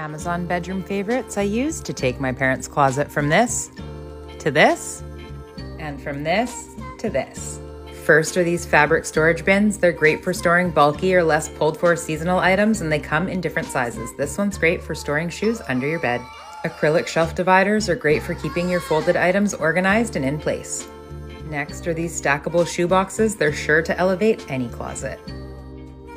Amazon bedroom favorites I use to take my parents' closet from this to this, and from this to this. First are these fabric storage bins. They're great for storing bulky or less pulled for seasonal items, and they come in different sizes. This one's great for storing shoes under your bed. Acrylic shelf dividers are great for keeping your folded items organized and in place. Next are these stackable shoe boxes. They're sure to elevate any closet.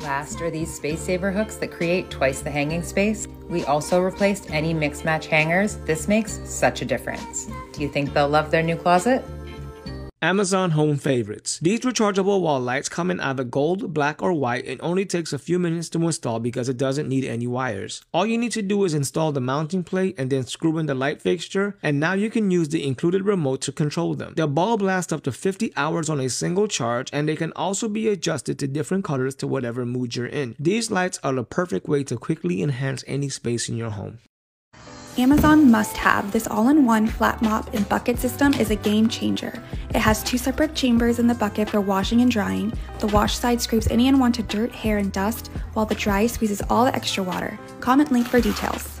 Last are these space saver hooks that create twice the hanging space. We also replaced any mix match hangers. This makes such a difference. Do you think they'll love their new closet? Amazon home favorites. These rechargeable wall lights come in either gold, black, or white and only takes a few minutes to install because it doesn't need any wires. All you need to do is install the mounting plate and then screw in the light fixture, and now you can use the included remote to control them. They'll bulb last up to 50 hours on a single charge, and they can also be adjusted to different colors to whatever mood you're in. These lights are the perfect way to quickly enhance any space in your home. Amazon must-have. This all-in-one flat mop and bucket system is a game changer. It has 2 separate chambers in the bucket for washing and drying. The wash side scrapes any unwanted dirt, hair, and dust, while the dry squeezes all the extra water. Comment link for details.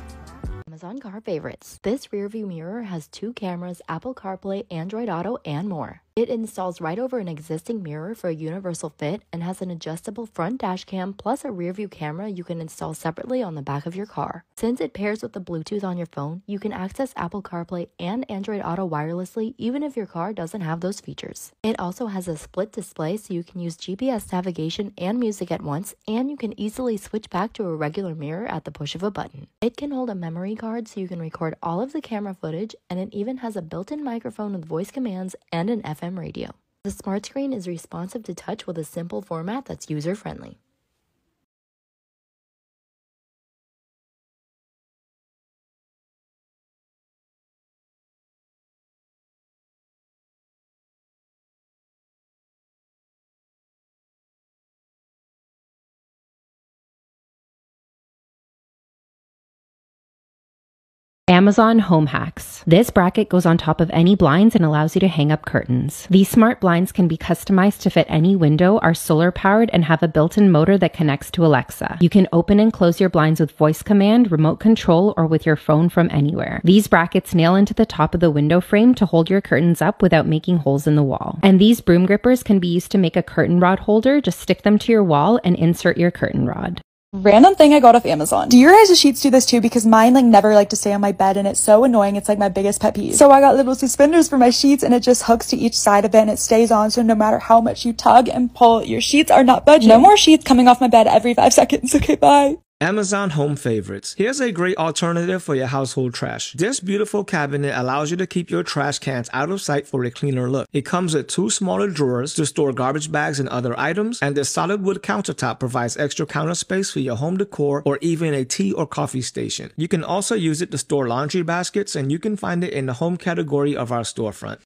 Amazon car favorites. This rearview mirror has 2 cameras, Apple CarPlay, Android Auto, and more. It installs right over an existing mirror for a universal fit and has an adjustable front dash cam plus a rear view camera you can install separately on the back of your car. Since it pairs with the Bluetooth on your phone, you can access Apple CarPlay and Android Auto wirelessly even if your car doesn't have those features. It also has a split display so you can use GPS navigation and music at once, and you can easily switch back to a regular mirror at the push of a button. It can hold a memory card so you can record all of the camera footage, and it even has a built-in microphone with voice commands and an FM radio. The smart screen is responsive to touch with a simple format that's user-friendly. Amazon Home Hacks. This bracket goes on top of any blinds and allows you to hang up curtains. These smart blinds can be customized to fit any window, are solar powered, and have a built-in motor that connects to Alexa. You can open and close your blinds with voice command, remote control, or with your phone from anywhere. These brackets nail into the top of the window frame to hold your curtains up without making holes in the wall. And these broom grippers can be used to make a curtain rod holder. Just stick them to your wall and insert your curtain rod. Random thing I got off Amazon. Do your guys' sheets do this too? Because mine never like to stay on my bed, and it's so annoying. It's like my biggest pet peeve. So I got little suspenders for my sheets, and it just hooks to each side of it and it stays on, so no matter how much you tug and pull, your sheets are not budging. No more sheets coming off my bed every 5 seconds. Okay, bye. Amazon home favorites. Here's a great alternative for your household trash. This beautiful cabinet allows you to keep your trash cans out of sight for a cleaner look. It comes with 2 smaller drawers to store garbage bags and other items, and the solid wood countertop provides extra counter space for your home decor or even a tea or coffee station. You can also use it to store laundry baskets, and you can find it in the home category of our storefront.